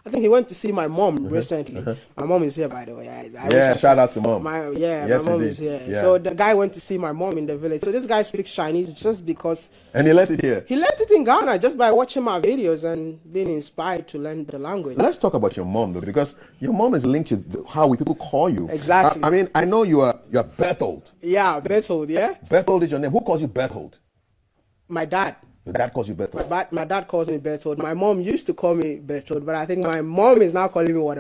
I think he went to see my mom recently. My mom is here, by the way. Yeah, shout out to mom. My Yes, mom indeed. is here. Yeah. So the guy went to see my mom in the village. So this guy speaks Chinese just because. And he left it here. He left it in Ghana just by watching my videos and being inspired to learn the language. Let's talk about your mom, though, because your mom is linked to how people call you. Exactly. I mean, I know you're Berthold. Yeah, Berthold, yeah? Berthold is your name. Who calls you Berthold? My dad. Your dad calls you Berthold. My dad calls me Berthold. My mom used to call me Berthold, but I think my mom is now calling me Wode.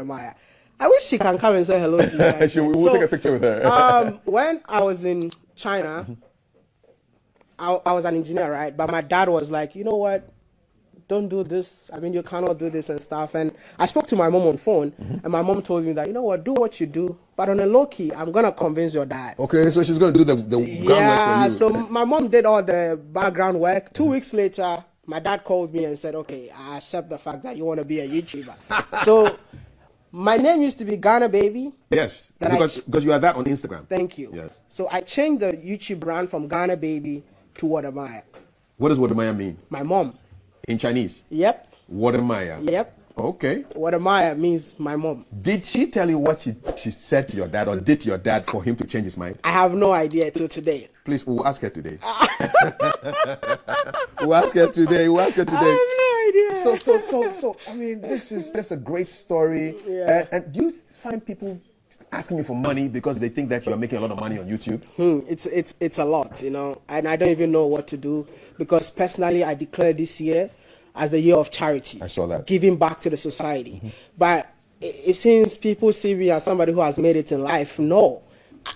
I wish she can come and say hello to you guys. We'll take a picture with her. When I was in China, I was an engineer, right? But my dad was like, you know what? Don't do this. I mean, you cannot do this and stuff. And I spoke to my mom on phone, and my mom told me that, you know what, do what you do. But on a low key, I'm going to convince your dad. Okay, so she's going to do the groundwork for you. So my mom did all the background work. 2 weeks later, my dad called me and said, okay, I accept the fact that you want to be a YouTuber. So my name used to be Ghanababy. Yes, because you are that on Instagram. Thank you. Yes. So I changed the YouTube brand from Ghanababy to Wode. What does Wode mean? My mom. In Chinese? Yep. Wode. Yep. Okay. Wode means my mom. Did she tell you what she said to your dad, or did to your dad for him to change his mind? I have no idea till today. Please, we'll ask her today. We'll ask her today. I have no idea. So, I mean, this is just a great story. Yeah. And do you find people asking you for money because they think that you're making a lot of money on YouTube? It's a lot, you know, and I don't even know what to do, because personally I declared this year as the year of charity. I saw that. Giving back to the society. But it seems people see me as somebody who has made it in life. No,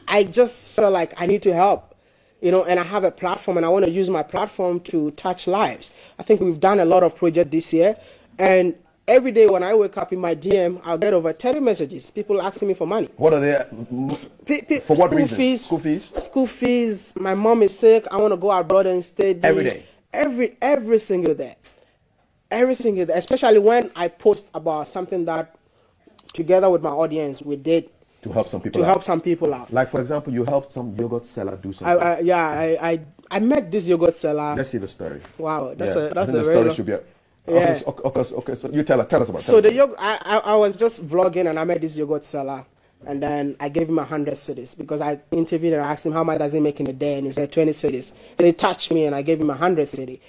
I just feel like I need to help, you know, and I have a platform and I want to use my platform to touch lives. I think we've done a lot of projects this year, and every day when I wake up in my DM, I'll get over 30 messages. People asking me for money. What are they? For what reason? School fees? School fees. My mom is sick. I want to go abroad and stay. Every day? Every single day. Every single day. Especially when I post about something that, together with my audience, we did. To help some people out. To help some people out. Like, for example, you helped some yogurt seller do something. I met this yogurt seller. Let's see the story. Wow. That's I think the very story should be... Yeah. Okay, so you tell us about it. So the yogurt, I was just vlogging and I met this yogurt seller, and then I gave him 100 cedis because I interviewed and I asked him how much does he make in a day, and he said 20 cedis. So he touched me and I gave him 100 cedis.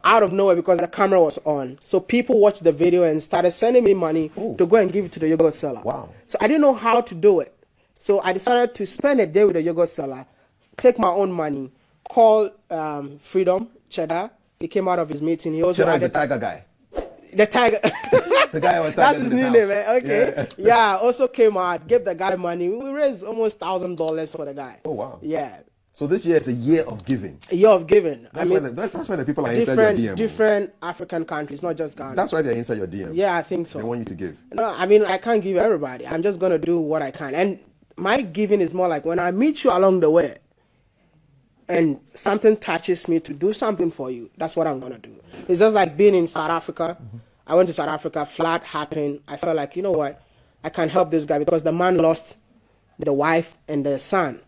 Out of nowhere, because the camera was on. So people watched the video and started sending me money to go and give it to the yogurt seller. Wow. So I didn't know how to do it. So I decided to spend a day with the yogurt seller, take my own money, call Freedom Cheddar. He came out of his meeting. He also Cheddar is the tiger guy. The tiger. The guy was That's his new name, eh? Okay. Yeah. Yeah, also came out, gave the guy money. We raised almost $1,000 for the guy. Oh, wow. Yeah. So this year is a year of giving. A year of giving. That's why the people are inside your DM. Different African countries, not just Ghana. That's why they're inside your DM. Yeah, I think so. They want you to give. No, I mean, I can't give everybody. I'm just going to do what I can. And my giving is more like when I meet you along the way and something touches me to do something for you, that's what I'm going to do. It's just like being in South Africa. I went to South Africa, flood happened. I felt like, you know what, I can help this guy because the man lost the wife and the son.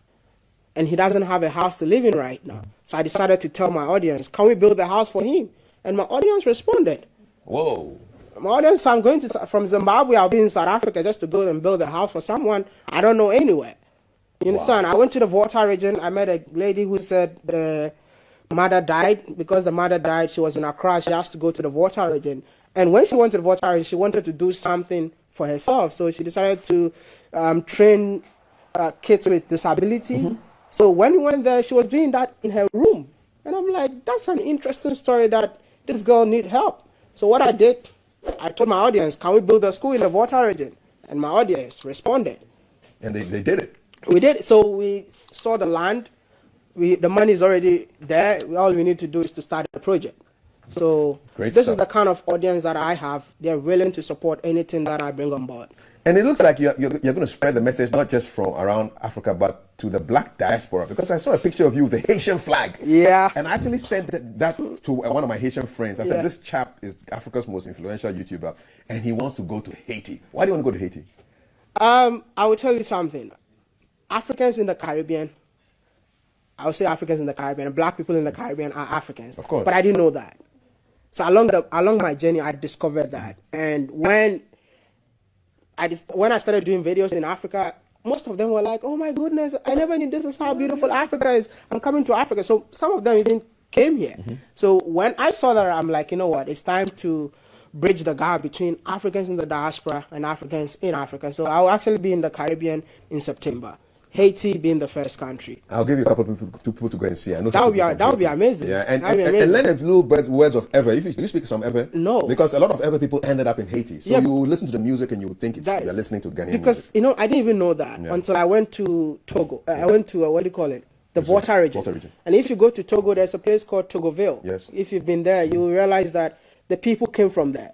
And he doesn't have a house to live in right now. So I decided to tell my audience, can we build a house for him? And my audience responded. Whoa. My audience, I'm going from Zimbabwe, I'll be in South Africa just to go and build a house for someone I don't know anywhere. You understand? Wow. I went to the Volta region. I met a lady who said the mother died. Because the mother died, she was in Accra. She asked to go to the Volta region. And when she went to the Volta region, she wanted to do something for herself. So she decided to train kids with disability. So when we went there, she was doing that in her room. And I'm like, that's an interesting story that this girl needs help. So what I did, I told my audience, can we build a school in the Volta region? And my audience responded. And they did it. We did. So we saw the land. The money is already there. All we need to do is to start the project. So this is the kind of audience that I have. They're willing to support anything that I bring on board. And it looks like you're going to spread the message not just from around Africa, but to the black diaspora. Because I saw a picture of you with the Haitian flag. Yeah. And I actually sent that to one of my Haitian friends. I said, this chap is Africa's most influential YouTuber, and he wants to go to Haiti. Why do you want to go to Haiti? I will tell you something. Africans in the Caribbean, I would say Africans in the Caribbean, black people in the Caribbean are Africans. Of course. But I didn't know that. So along my journey, I discovered that. And when when I started doing videos in Africa, most of them were like, "Oh my goodness, I never knew this is how beautiful Africa is. I'm coming to Africa." So some of them even came here. So when I saw that, I'm like, you know what? It's time to bridge the gap between Africans in the diaspora and Africans in Africa. So I'll actually be in the Caribbean in September. Haiti being the first country. I'll give you a couple of people to go and see. I know that would be amazing. Yeah, and learn a few words of Ever. If you speak some Ever, no, because a lot of Ever people ended up in Haiti. So you listen to the music and you think you're listening to Ghanaian because music. I didn't even know that until I went to Togo. I went to what do you call it? The Wode region. And if you go to Togo, there's a place called Togoville. Yes. If you've been there, you will realize that the people came from there.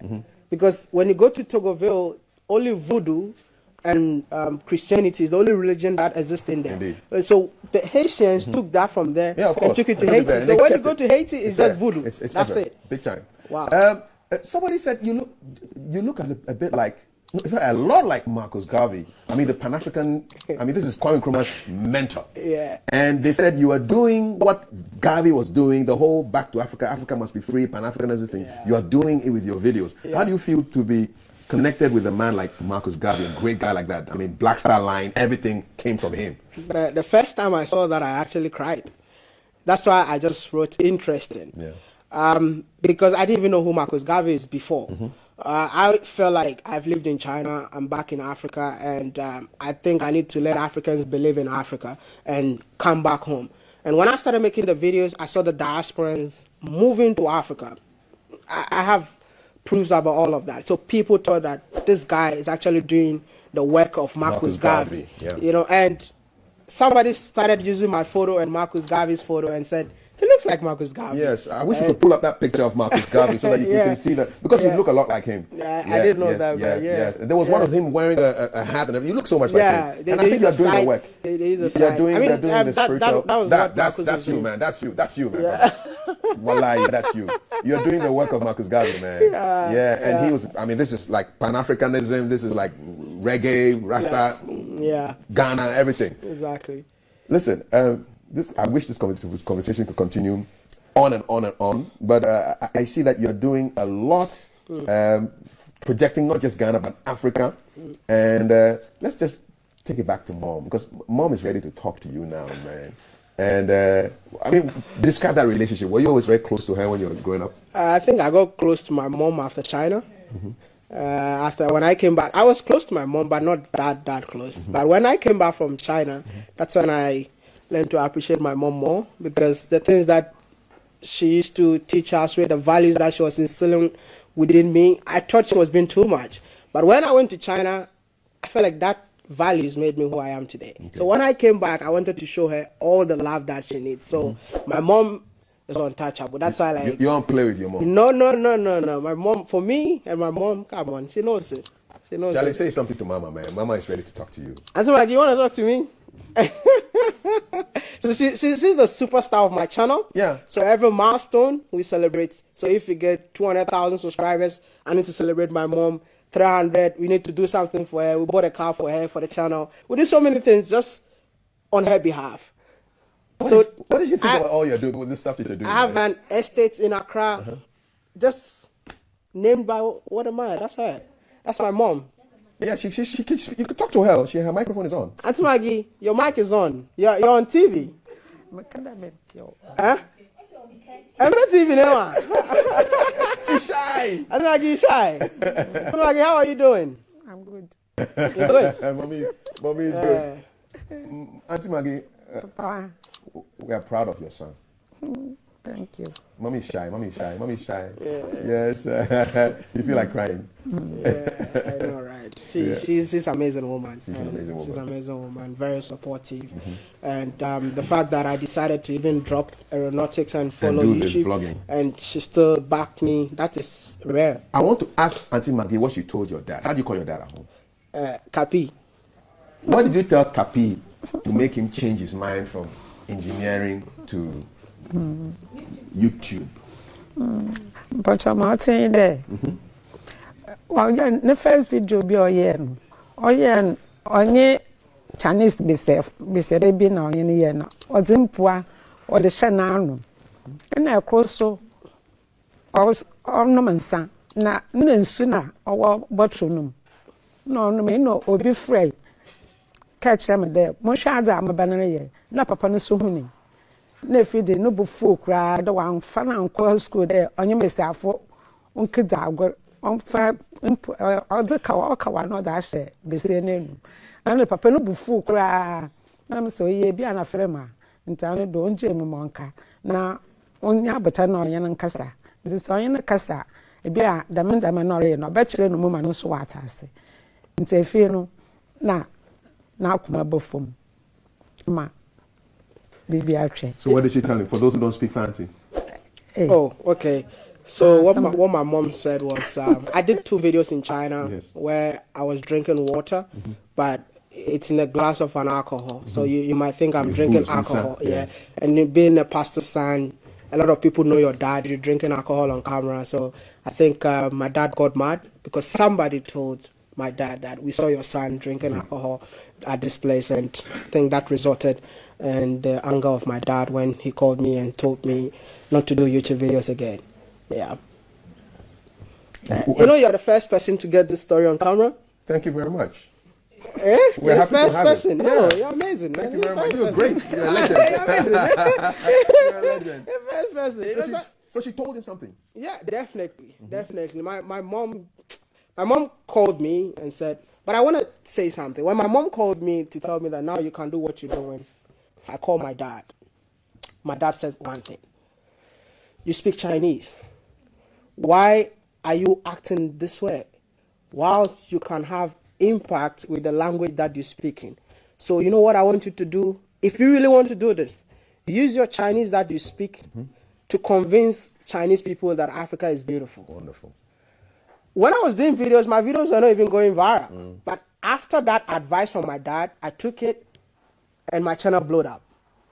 Because when you go to Togoville, only voodoo and Christianity is the only religion that exists in there. Indeed. So the Haitians took that from there and took it to Haiti. So when you go to Haiti, it's just voodoo. That's it. Big time. Wow. Somebody said you look a bit like, a lot like Marcus Garvey. I mean, the Pan-African, this is Kwame Nkrumah's mentor. Yeah. And they said you are doing what Garvey was doing, the whole back to Africa, Africa must be free, Pan-Africanism thing. Yeah. You are doing it with your videos. How do you feel to be connected with a man like Marcus Garvey, a great guy like that? I mean, Black Star Line, everything came from him. The first time I saw that, I actually cried. That's why I just wrote interesting. Yeah. Because I didn't even know who Marcus Garvey is before. I felt like I've lived in China, I'm back in Africa, and I think I need to let Africans believe in Africa and come back home. And when I started making the videos, I saw the diasporans moving to Africa. I have proofs about all of that. So people thought that this guy is actually doing the work of Marcus Garvey. Yeah. And somebody started using my photo and Marcus Garvey's photo and said, he looks like Marcus Garvey. Yes, I wish you could pull up that picture of Marcus Garvey so that you can see that, because you look a lot like him. Yeah, I didn't know that. Yes. There was one of him wearing a hat and everything. You look so much like him. And I think you're doing the work. You're doing the spiritual. That's you, man. That's you, man. Yeah. Wallahi, that's you. You're doing the work of Marcus Garvey, man. And he was, this is like Pan-Africanism. This is like reggae, Rasta, Ghana, everything. Exactly. Listen, I wish this conversation could continue on and on and on, but I see that you're doing a lot, projecting not just Ghana but Africa, and let's just take it back to Mom, because Mom is ready to talk to you now, man. And describe that relationship. Were you always very close to her when you were growing up? I think I got close to my mom after China. After when I came back, I was close to my mom, but not that close. But when I came back from China, that's when I learned to appreciate my mom more, because the things that she used to teach us, with the values that she was instilling within me, I thought she was being too much. But when I went to China, I felt like that values made me who I am today. Okay. So when I came back, I wanted to show her all the love that she needs. So my mom is untouchable. That's why you don't play with your mom. No. My mom, for me and my mom, come on, she knows it. Charlie, say something to Mama, man. Mama is ready to talk to you. I was like, you want to talk to me? So she's the superstar of my channel. Yeah. So every milestone we celebrate. So if we get 200,000 subscribers, I need to celebrate my mom. 300, we need to do something for her. We bought a car for her, for the channel. We do so many things just on her behalf. What did you think about all you're doing with this stuff that you're doing? I have an estate in Accra, just named by what am I? That's her. That's my mom. Yeah, she you could talk to her. Her microphone is on. Auntie Maggie, your mic is on. You're on TV. Huh? I'm not TV now. She's shy. Auntie Maggie is shy. Auntie Maggie, how are you doing? I'm good. You're good? Mommy is good. Auntie Maggie, Papa. we are proud of your son. Thank you. Mommy's shy. Yeah. Yes. You feel like crying. Yeah, I know, right? She's an amazing woman. She's an amazing woman. Very supportive. And the fact that I decided to even drop aeronautics and follow YouTube, vlogging, and she still backed me, that is rare. I want to ask Auntie Maggie what she told your dad. How do you call your dad at home? Capi. What did you tell Capi to make him change his mind from engineering to YouTube? But I'm saying there. Well, the first video be onye Chinese bise baby na onye ye na odimpua or the shananu. And I cross so ornamensa na nsu na owo bathroom. no me no obi free catch them there mo hwa adza amaba no ye na papa no so huni na fide no bu fu kra da wan fa na nko school there onye mesafo onkida agor on fa ọdịka no da hye besie n'enu na papa no bu fu kra na me so ye bia na frema ntane do onje mu monka na onya abata na onye nkasa nti so onye nkasa bia dama no re no be kire no mu ma no so watase nti efi no na akuma bofom ma bibi atwe. So what did she tell you for those who don't speak Fanti? Oh, okay. So what my mom said was I did 2 videos in China where I was drinking water, but it's in a glass of an alcohol. So you might think I'm drinking alcohol. Yeah. And being a pastor's son, a lot of people know your dad, you're drinking alcohol on camera. So I think my dad got mad because somebody told my dad that we saw your son drinking alcohol at this place, and I think that resulted in the anger of my dad when he called me and told me not to do YouTube videos again. Yeah. You know, you're the first person to get this story on camera. Thank you very much. Eh? We're you're happy the first to have person. It. No, you're amazing. Thank you very much. You're great. You're a legend. You're amazing. You're a legend. You're the first person. So she told him something? Yeah, definitely. Definitely. My mom called me and said, but I want to say something. When my mom called me to tell me that now you can do what you're doing, I called my dad. My dad says one thing. You speak Chinese. Why are you acting this way? Whilst you can have impact with the language that you're speaking. So you know what I want you to do? If you really want to do this, use your Chinese that you speak to convince Chinese people that Africa is beautiful. Wonderful. When I was doing videos, my videos were not even going viral. But after that advice from my dad, I took it and my channel blew up.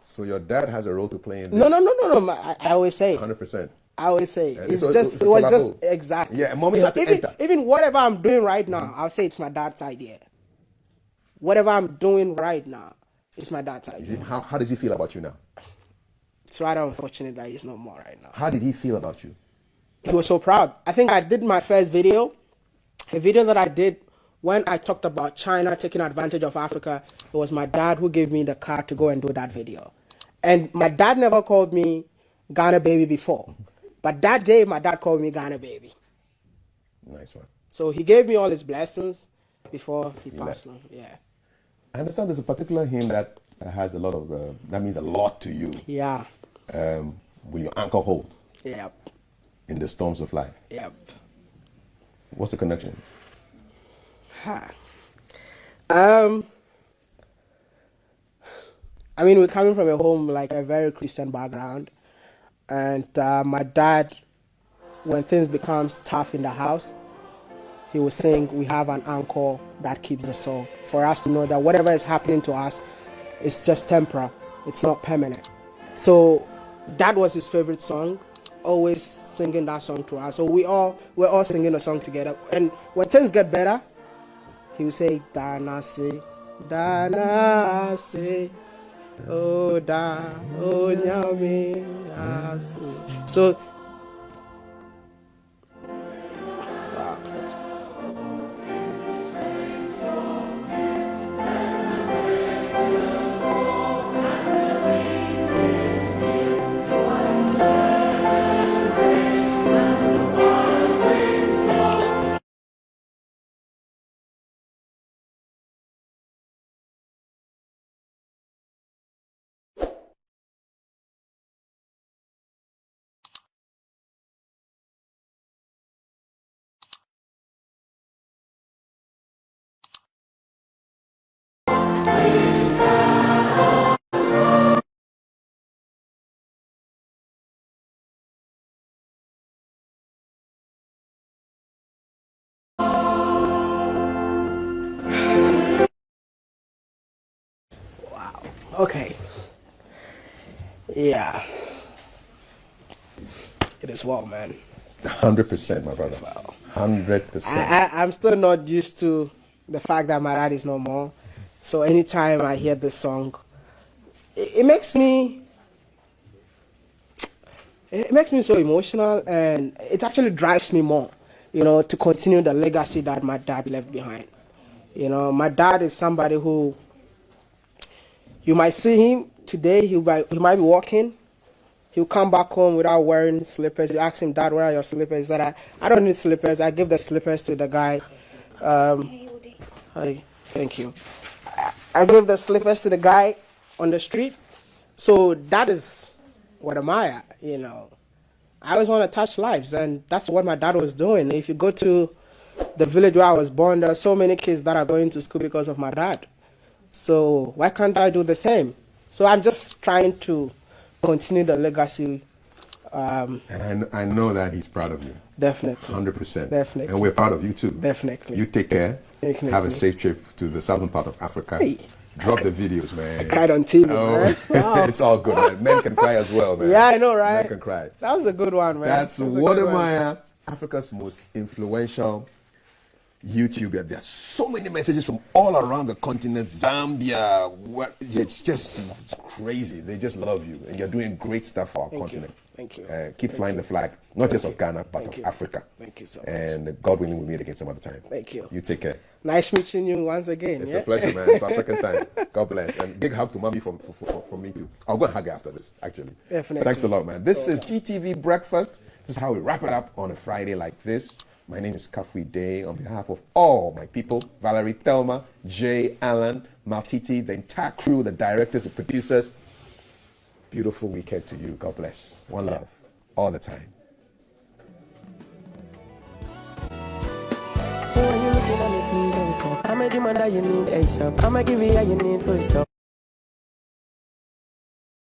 So your dad has a role to play in this? No. I always say 100%. I always say it was collaborative. just exactly. Yeah, mommy had to enter. Even whatever I'm doing right now, I'll say it's my dad's idea. Whatever I'm doing right now, it's my dad's idea. How does he feel about you now? It's rather unfortunate that he's not more right now. How did he feel about you? He was so proud. I think I did my first video, a video that I did when I talked about China taking advantage of Africa. It was my dad who gave me the car to go and do that video. And my dad never called me Ghanababy before. But that day, my dad called me Ghanababy. Nice one. So he gave me all his blessings before he passed on. Yeah. I understand there's a particular hymn that has a lot of, that means a lot to you. Yeah. Will your anchor hold? Yep. In the storms of life? Yep. What's the connection? I mean, we're coming from a home like a very Christian background. And my dad, when things becomes tough in the house, he will sing, we have an anchor that keeps the soul. For us to know that whatever is happening to us, it's just temporal. It's not permanent. So that was his favorite song, always singing that song to us. So we're all singing the song together. And when things get better, he will say, Danase, Danase. Oh da, oh nyame, so okay. Yeah. It is well, man. 100%, my brother. 100%. I'm still not used to the fact that my dad is no more. So anytime I hear this song, it makes me so emotional, and it actually drives me more, to continue the legacy that my dad left behind. You know, my dad is somebody who you might see him today. He might be walking. He'll come back home without wearing slippers. You ask him, Dad, where are your slippers? He said, I don't need slippers. I give the slippers to the guy. Hi, thank you. I give the slippers to the guy on the street. So that is what am I at, you know. I always want to touch lives, and that's what my dad was doing. If you go to the village where I was born, there are so many kids that are going to school because of my dad. So why can't I do the same? So I'm just trying to continue the legacy. And I know that he's proud of you. Definitely. 100%. Definitely. And we're proud of you too. Definitely. You take care. Definitely. Have a safe trip to the southern part of Africa. Hey. Drop the videos, man. I cried on TV, man. Wow. It's all good, man. Men can cry as well, man. Yeah, I know, right? Men can cry. That was a good one, man. That's Wode, Africa's most influential YouTuber. There are so many messages from all around the continent. Zambia, it's just crazy. They just love you, and you're doing great stuff for our continent. Thank you. Keep flying the flag, not just of Ghana, but of Africa. Thank you so much. And God willing, we'll meet again some other time. Thank you. You take care. Nice meeting you once again. It's a pleasure, man. It's our second time. God bless. And big hug to Mommy from me too. I'll go and hug her after this, actually. Definitely. Thanks a lot, man. This is GTV Breakfast. This is how we wrap it up on a Friday like this. My name is Kafui Day. On behalf of all my people, Valerie, Thelma, Jay, Alan, Maltiti, the entire crew, the directors, the producers, beautiful weekend to you. God bless. One love. All the time. I'm a demand that you need ASAP. I'm a give you you need to stop.